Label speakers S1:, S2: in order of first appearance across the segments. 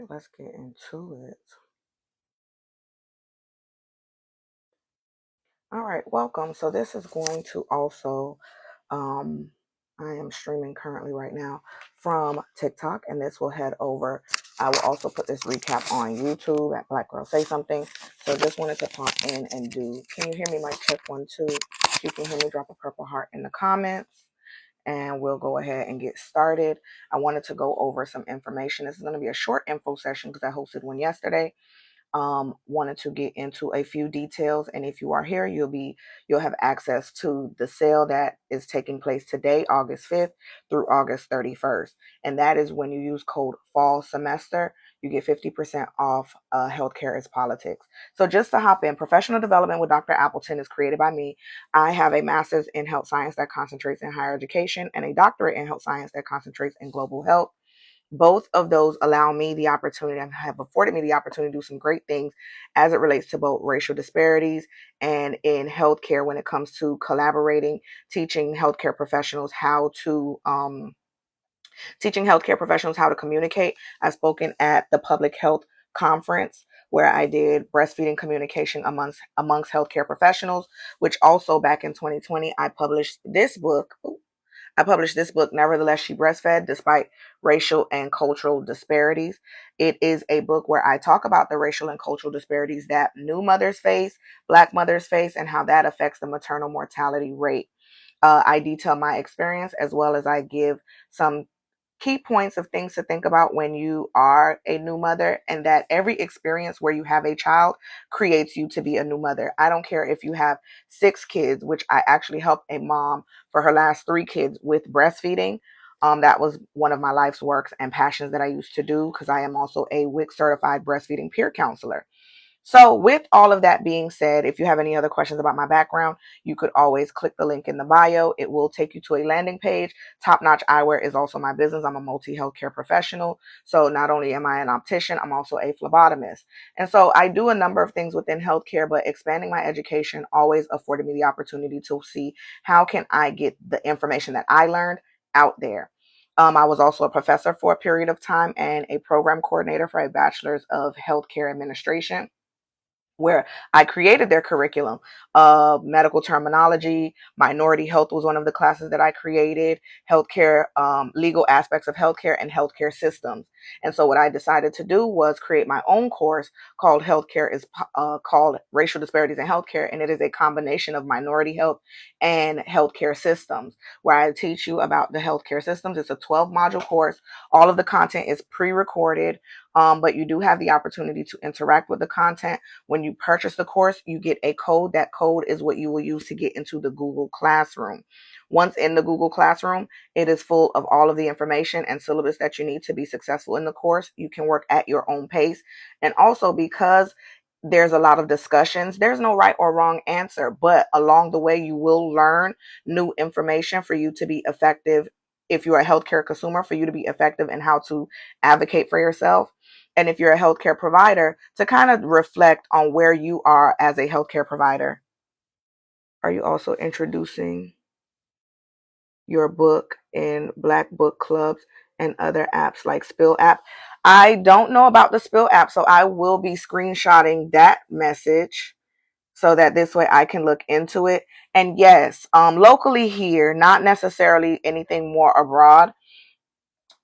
S1: right, let's get into it. All right, welcome. So this is going to also, um, I am streaming currently right now from TikTok, and this will head over. I will also put this recap on YouTube at Black Girl Say Something. So just wanted to pop in and do. Can you hear me? Mic check 1 2. If you can hear me, drop a purple heart in the comments, and we'll go ahead and get started. I wanted to go over some information. This is going to be a short info session because I hosted one yesterday. Wanted to get into a few details, and if you are here, you'll have access to the sale that is taking place today, August 5th through August 31st, and that is when you use code fall semester, you get 50% off. Healthcare is politics. So just to hop in, professional development with Dr. Appleton is created by me. I have a master's in health science that concentrates in higher education and a doctorate in health science that concentrates in global health. Both of those allow me the opportunity and have afforded me the opportunity to do some great things as it relates to both racial disparities and in healthcare when it comes to collaborating, teaching healthcare professionals how to communicate. I've spoken at the public health conference where I did breastfeeding communication amongst healthcare professionals, which also back in 2020 I published this book. Nevertheless, She Breastfed Despite Racial and Cultural Disparities. It is a book where I talk about the racial and cultural disparities that new mothers face, Black mothers face, and how that affects the maternal mortality rate. I detail my experience as well as I give some key points of things to think about when you are a new mother, and that every experience where you have a child creates you to be a new mother. I don't care if you have 6 kids, which I actually helped a mom for her last 3 kids with breastfeeding. That was one of my life's works and passions that I used to do because I am also a WIC certified breastfeeding peer counselor. So, with all of that being said, if you have any other questions about my background, you could always click the link in the bio. It will take you to a landing page. Top Notch Eyewear is also my business. I'm a multi healthcare professional. So, not only am I an optician, I'm also a phlebotomist. And so, I do a number of things within healthcare, but expanding my education always afforded me the opportunity to see how can I get the information that I learned out there. I was also a professor for a period of time and a program coordinator for a bachelor's of healthcare administration, where I created their curriculum. Medical terminology, minority health was one of the classes that I created, healthcare, legal aspects of healthcare, and healthcare systems. And so what I decided to do was create my own course called called Racial Disparities in Healthcare, and it is a combination of minority health and healthcare systems, where I teach you about the healthcare systems. It's a 12-module course. All of the content is pre-recorded, but you do have the opportunity to interact with the content. When you purchase the course, you get a code. That code is what you will use to get into the Google Classroom. Once in the Google Classroom, it is full of all of the information and syllabus that you need to be successful in the course. You can work at your own pace. And also, because there's a lot of discussions, there's no right or wrong answer, but along the way, you will learn new information for you to be effective. If you're a healthcare consumer, for you to be effective in how to advocate for yourself. And if you're a healthcare provider, to kind of reflect on where you are as a healthcare provider. Are you also introducing your book in Black book clubs and other apps like Spill app? I don't know about the Spill app, so I will be screenshotting that message so that this way I can look into it. And yes, locally here, not necessarily anything more abroad.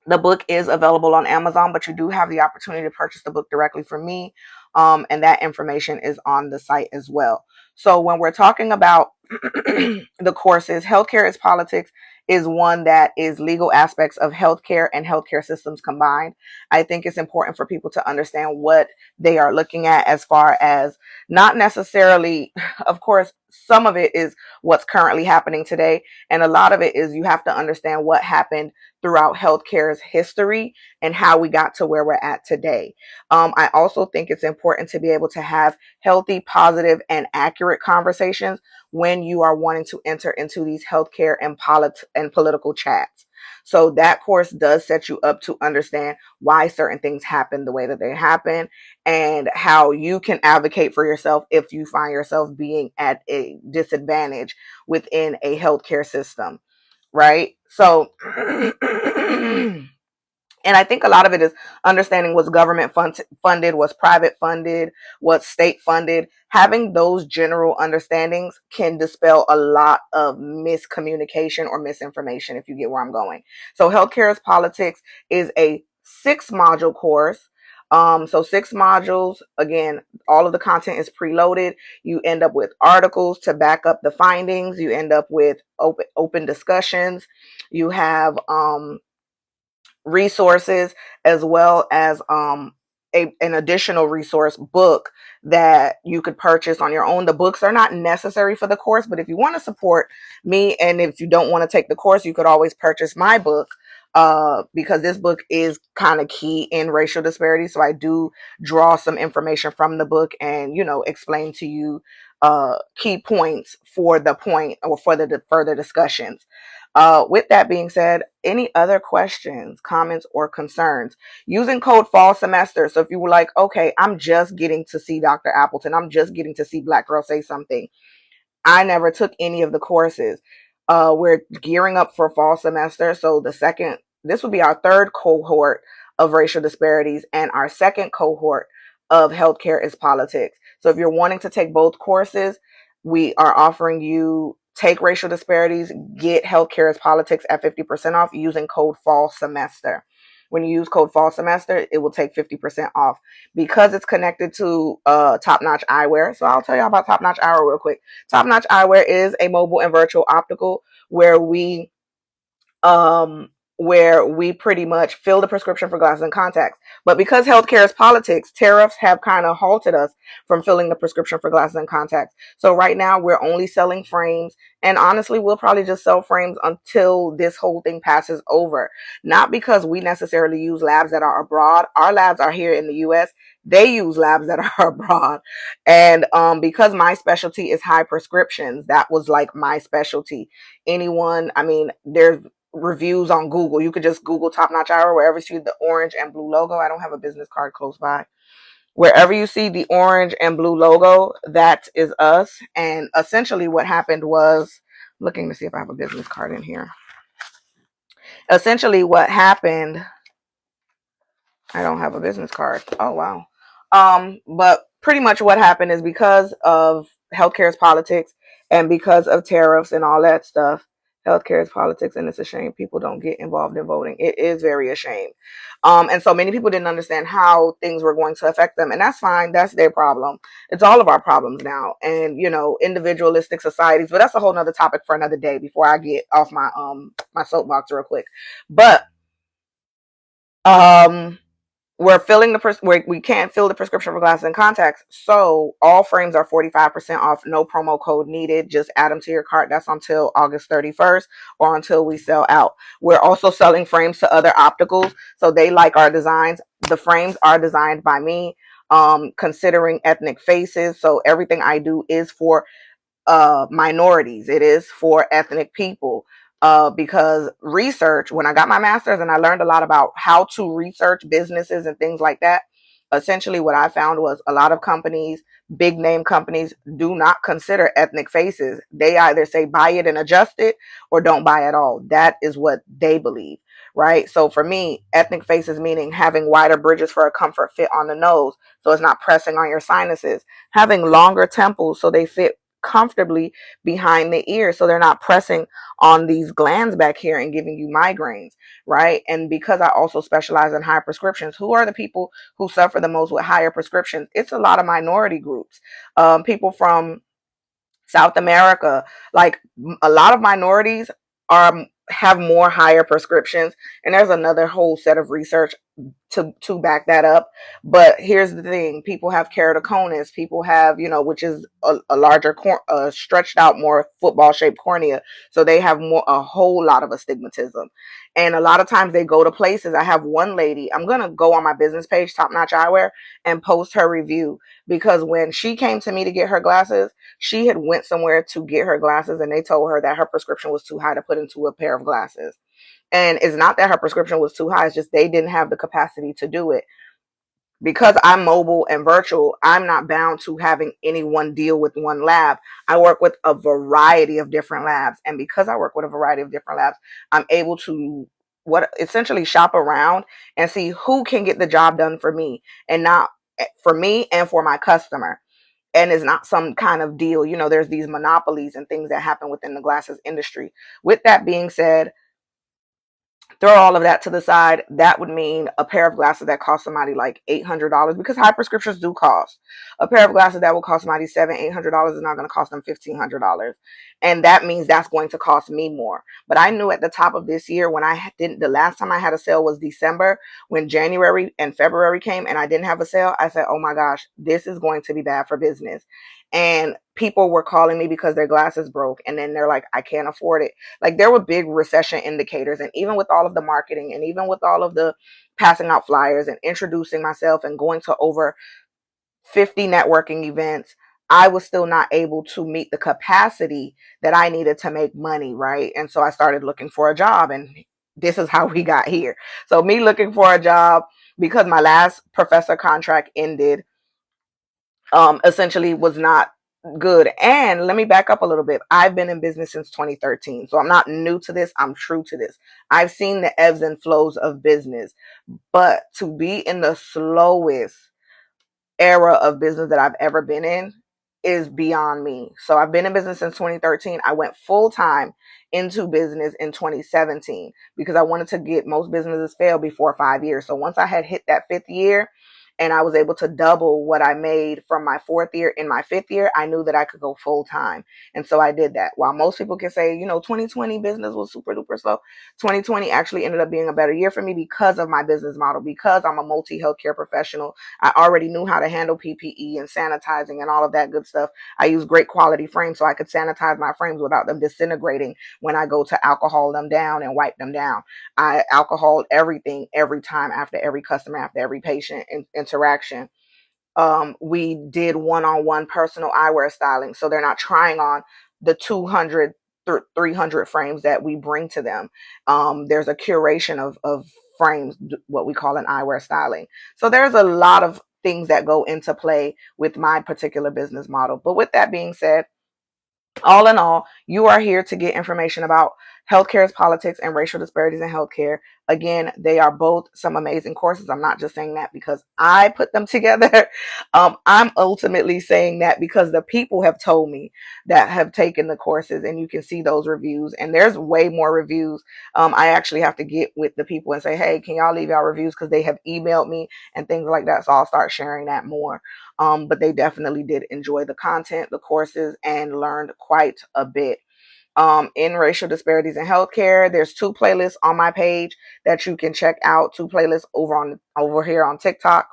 S1: The book is available on Amazon, but you do have the opportunity to purchase the book directly from me. And that information is on the site as well. So when we're talking about the courses, Healthcare is Politics is one that is legal aspects of healthcare and healthcare systems combined. I think it's important for people to understand what they are looking at, as far as not necessarily, of course, some of it is what's currently happening today. And a lot of it is you have to understand what happened throughout healthcare's history and how we got to where we're at today. I also think it's important to be able to have healthy, positive, and accurate conversations when you are wanting to enter into these healthcare and political chats. So that course does set you up to understand why certain things happen the way that they happen, and how you can advocate for yourself if you find yourself being at a disadvantage within a healthcare system, right? So And I think a lot of it is understanding what's government funded, what's private funded, what's state funded. Having those general understandings can dispel a lot of miscommunication or misinformation, if you get where I'm going. So Healthcare is Politics is a 6 module course. So 6 modules, again, all of the content is preloaded. You end up with articles to back up the findings. You end up with open discussions. You have resources, as well as an additional resource book that you could purchase on your own. The books are not necessary for the course, but if you want to support me and if you don't want to take the course, you could always purchase my book, because this book is kind of key in racial disparity. So I do draw some information from the book and, explain to you key points for the point or for the further discussions. With that being said, any other questions, comments, or concerns? Using code fall semester. So if you were like, okay, I'm just getting to see Dr. Appleton, I'm just getting to see Black Girl Say Something, I never took any of the courses. We're gearing up for fall semester. So this will be our third cohort of racial disparities and our second cohort of Healthcare is Politics. So if you're wanting to take both courses, we are offering you take racial disparities, get Healthcare is Politics at 50% off using code fall semester. When you use code fall semester, it will take 50% off because it's connected to Top Notch Eyewear. So I'll tell you about Top Notch Eyewear real quick. Top Notch Eyewear is a mobile and virtual optical where um we pretty much fill the prescription for glasses and contacts. But because healthcare is politics, tariffs have kind of halted us from filling the prescription for glasses and contacts. So right now we're only selling frames, and honestly we'll probably just sell frames until this whole thing passes over. Not because we necessarily use labs that are abroad. Our labs are here in the US. They use labs that are abroad. And because my specialty is high prescriptions, that was like my specialty. There's reviews on Google. You could just Google Top Notch Hour wherever you see the orange and blue logo. I don't have a business card close by. Wherever you see the orange and blue logo, that is us. And essentially what happened was, looking to see if I have a business card in here. Essentially what happened, I don't have a business card. Oh, wow. But pretty much what happened is because of healthcare is politics and because of tariffs and all that stuff, healthcare is politics, and it's a shame people don't get involved in voting. It is very a shame. And so many people didn't understand how things were going to affect them, and that's fine. That's their problem. It's all of our problems now. And, individualistic societies, but that's a whole nother topic for another day before I get off my soapbox real quick. But, we're filling we can't fill the prescription for glasses and contacts. So all frames are 45% off. No promo code needed. Just add them to your cart. That's until August 31st or until we sell out. We're also selling frames to other opticals. So they like our designs. The frames are designed by me, considering ethnic faces. So everything I do is for minorities. It is for ethnic people. Because research, when I got my master's and I learned a lot about how to research businesses and things like that, essentially what I found was a lot of companies, big name companies, do not consider ethnic faces. They either say buy it and adjust it or don't buy at all. That is what they believe, right? So for me, ethnic faces meaning having wider bridges for a comfort fit on the nose so it's not pressing on your sinuses, having longer temples so they fit comfortably behind the ear so they're not pressing on these glands back here and giving you migraines, right? And because I also specialize in high prescriptions, who are the people who suffer the most with higher prescriptions? It's a lot of minority groups, people from South America. Like a lot of minorities have more higher prescriptions, and there's another whole set of research to back that up. But here's the thing: people have keratoconus, people have, which is a larger stretched out, more football shaped cornea, so they have a whole lot of astigmatism. And a lot of times they go to places. I have one lady, I'm gonna go on my business page, Top Notch Eyewear, and post her review, because when she came to me to get her glasses, she had went somewhere to get her glasses and they told her that her prescription was too high to put into a pair of glasses. And it's not that her prescription was too high, it's just they didn't have the capacity to do it. Because I'm mobile and virtual, I'm not bound to having anyone deal with one lab. I work with a variety of different labs. And because I work with a variety of different labs, I'm able to what essentially shop around and see who can get the job done for me, and not for me and for my customer. And it's not some kind of deal. There's these monopolies and things that happen within the glasses industry. With that being said, throw all of that to the side. That would mean a pair of glasses that cost somebody like $800, because high prescriptions do cost. A pair of glasses that will cost somebody $700-800 is not going to cost them $1,500, and that means that's going to cost me more. But I knew at the top of this year, when I didn't, the last time I had a sale was December. When January and February came and I didn't have a sale, I said, oh my gosh, this is going to be bad for business. And people were calling me because their glasses broke, and then they're like, I can't afford it. Like, there were big recession indicators. And even with all of the marketing, and even with all of the passing out flyers and introducing myself and going to over 50 networking events, I was still not able to meet the capacity that I needed to make money, right? And so I started looking for a job, and this is how we got here. So me looking for a job, because my last professor contract ended, essentially was not good. And let me back up a little bit. I've been in business since 2013. So I'm not new to this. I'm true to this. I've seen the ebbs and flows of business. But to be in the slowest era of business that I've ever been in is beyond me. So I've been in business since 2013. I went full time into business in 2017 because I wanted to get, most businesses fail before 5 years. So once I had hit that fifth year and I was able to double what I made from my fourth year in my fifth year, I knew that I could go full time. And so I did that. While most people can say, 2020 business was super duper slow, 2020 actually ended up being a better year for me because of my business model, because I'm a multi healthcare professional. I already knew how to handle PPE and sanitizing and all of that good stuff. I use great quality frames so I could sanitize my frames without them disintegrating when I go to alcohol them down and wipe them down. I alcoholed everything every time, after every customer, after every patient interaction. We did one-on-one personal eyewear styling, so they're not trying on the 200 300 frames that we bring to them. There's a curation of frames, what we call an eyewear styling. So there's a lot of things that go into play with my particular business model. But with that being said, all in all, you are here to get information about healthcare's politics and racial disparities in healthcare. Again, they are both some amazing courses. I'm not just saying that because I put them together. I'm ultimately saying that because the people have told me that have taken the courses, and you can see those reviews. And there's way more reviews. I actually have to get with the people and say, hey, can y'all leave y'all reviews? Because they have emailed me and things like that. So I'll start sharing that more. But they definitely did enjoy the content, the courses, and learned quite a bit. In racial disparities in healthcare, there's 2 playlists on my page that you can check out. 2 playlists over here on TikTok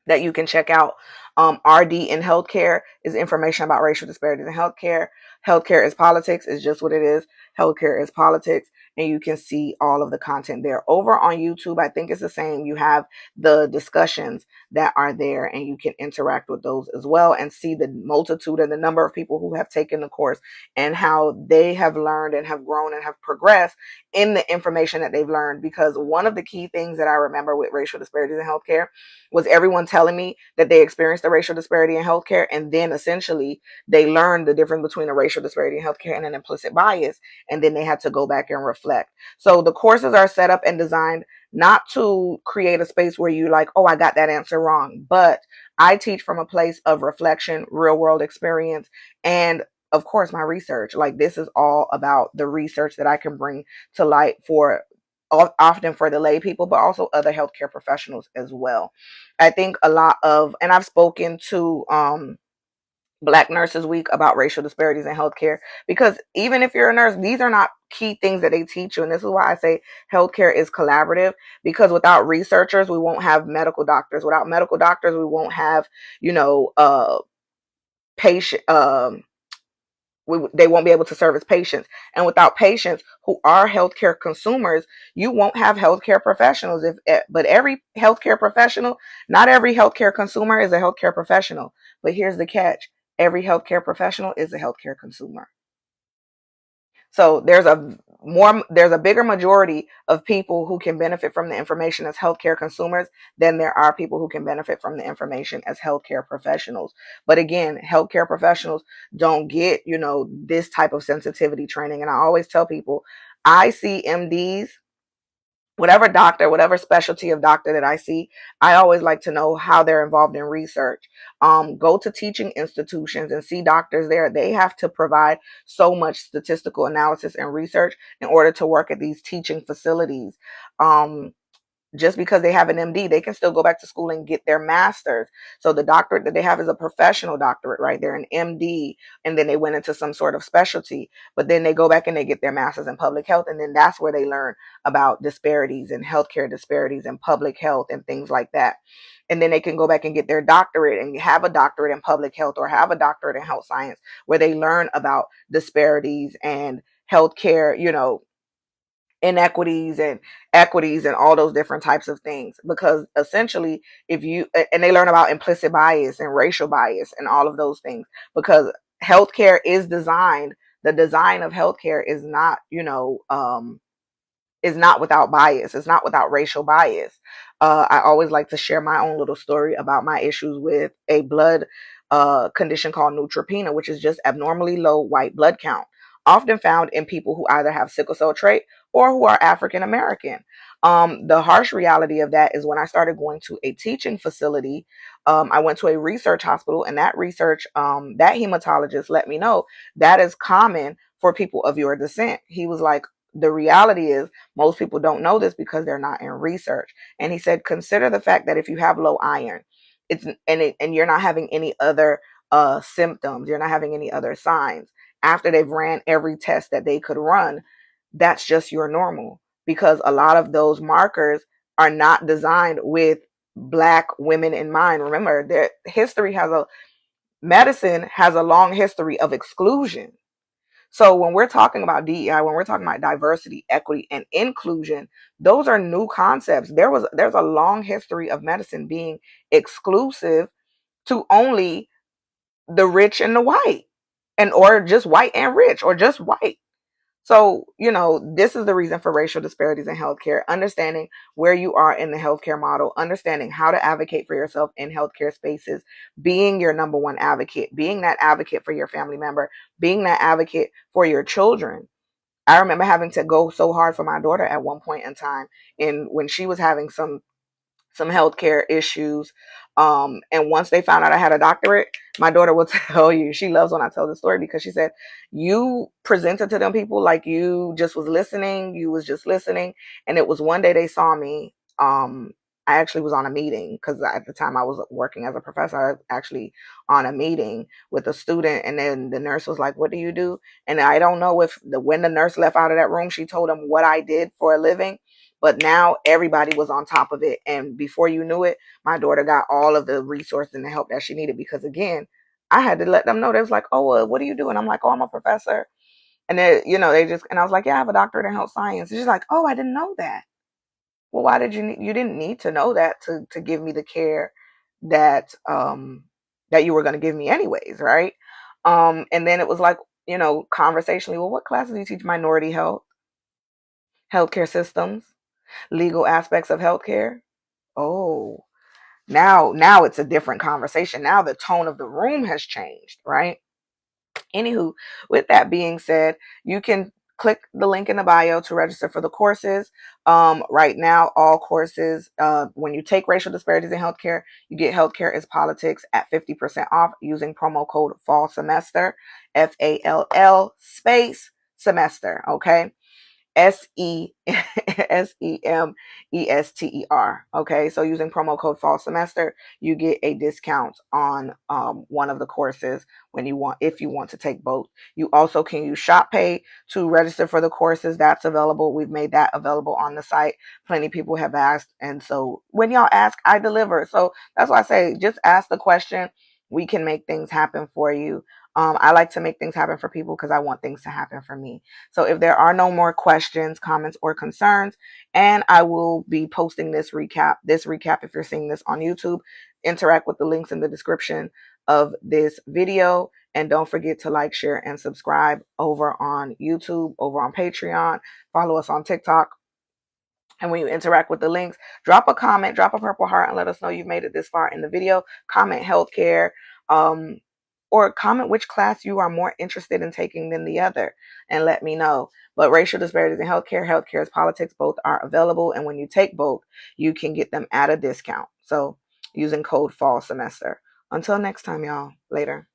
S1: that you can check out. RD in healthcare is information about racial disparities in healthcare. Healthcare is politics is just what it is. Healthcare is politics, and you can see all of the content there. Over on YouTube, I think it's the same. You have the discussions that are there, and you can interact with those as well and see the multitude and the number of people who have taken the course and how they have learned and have grown and have progressed in the information that they've learned. Because one of the key things that I remember with racial disparities in healthcare was everyone telling me that they experienced the racial disparity in healthcare, and then essentially they learned the difference between a racial disparity in healthcare and an implicit bias, and then they had to go back and reflect. So the courses are set up and designed not to create a space where you like, oh, I got that answer wrong, but I teach from a place of reflection, real world experience, and of course my research. Like, this is all about the research that I can bring to light for often for the lay people, but also other healthcare professionals as well. I think a lot of, and I've spoken to Black Nurses Week about racial disparities in healthcare, because even if you're a nurse, these are not key things that they teach you. And this is why I say healthcare is collaborative, because without researchers, we won't have medical doctors. Without medical doctors, we won't have, patient, they won't be able to service patients. And without patients who are healthcare consumers, you won't have healthcare professionals. But every healthcare professional, not every healthcare consumer is a healthcare professional. But here's the catch. Every healthcare professional is a healthcare consumer. So there's a bigger majority of people who can benefit from the information as healthcare consumers than there are people who can benefit from the information as healthcare professionals. But again, healthcare professionals don't get, this type of sensitivity training. And I always tell people, I see MDs whatever doctor, whatever specialty of doctor that I see, I always like to know how they're involved in research. Go to teaching institutions and see doctors there. They have to provide so much statistical analysis and research in order to work at these teaching facilities. Um, just because they have an MD, they can still go back to school and get their master's. So the doctorate that they have is a professional doctorate, right? They're an MD, and then they went into some sort of specialty, but then they go back and they get their master's in public health. And then that's where they learn about disparities and healthcare disparities and public health and things like that. And then they can go back and get their doctorate and have a doctorate in public health or have a doctorate in health science where they learn about disparities and healthcare, inequities and equities and all those different types of things. Because essentially, if you and they learn about implicit bias and racial bias and all of those things, because healthcare is designed, the design of healthcare is not, is not without bias. It's not without racial bias. I always like to share my own little story about my issues with a blood condition called neutropenia, which is just abnormally low white blood count, often found in people who either have sickle cell trait or who are African American. The harsh reality of that is when I started going to a teaching facility, I went to a research hospital, and that research, that hematologist let me know that is common for people of your descent. He was like, the reality is most people don't know this because they're not in research. And he said, consider the fact that if you have low iron, and you're not having any other symptoms, you're not having any other signs after they've ran every test that they could run, that's just your normal, because a lot of those markers are not designed with black women in mind. Remember, their history has a medicine has a long history of exclusion. So when we're talking about DEI, when we're talking about diversity, equity, and inclusion, those are new concepts. There's a long history of medicine being exclusive to only the rich and the white, and or just white and rich, or just white. So, this is the reason for racial disparities in healthcare, understanding where you are in the healthcare model, understanding how to advocate for yourself in healthcare spaces, being your number one advocate, being that advocate for your family member, being that advocate for your children. I remember having to go so hard for my daughter at one point in time, and when she was having some healthcare issues. And once they found out I had a doctorate, my daughter will tell you, she loves when I tell the story, because she said, you presented to them people like you just was listening, you was just listening. And it was one day they saw me. I actually was on a meeting, because at the time I was working as a professor. I was actually on a meeting with a student, and then the nurse was like, what do you do? And I don't know if when the nurse left out of that room, she told them what I did for a living. But now everybody was on top of it. And before you knew it, my daughter got all of the resources and the help that she needed. Because again, I had to let them know. They was like, oh, well, what do you do? And I'm like, oh, I'm a professor. And then, and I was like, yeah, I have a doctorate in health science. And she's like, oh, I didn't know that. Well, why did you didn't need to know that to give me the care that, that you were going to give me anyways. Right. And then it was like, conversationally, well, what classes do you teach? Minority health, healthcare systems, legal aspects of healthcare. Oh, now it's a different conversation. Now the tone of the room has changed, right? Anywho, with that being said, you can click the link in the bio to register for the courses. Right now, all courses, when you take racial disparities in healthcare, you get healthcare is politics at 50% off using promo code fall semester, FALL space semester. Okay. SEMESTER. Okay, so using promo code fall semester, you get a discount on one of the courses if you want to take both. You also can use Shop Pay to register for the courses. That's available. We've made that available on the site. Plenty of people have asked, and so when y'all ask, I deliver. So that's why I say just ask the question. We can make things happen for you. I like to make things happen for people because I want things to happen for me. So if there are no more questions, comments, or concerns, and I will be posting this recap, if you're seeing this on YouTube, interact with the links in the description of this video. And don't forget to like, share, and subscribe over on YouTube, over on Patreon. Follow us on TikTok. And when you interact with the links, drop a comment, drop a purple heart, and let us know you've made it this far in the video. Comment healthcare. or comment which class you are more interested in taking than the other and let me know. But racial disparities in healthcare, healthcare is politics, both are available. And when you take both, you can get them at a discount. So using code fall semester. Until next time, y'all. Later.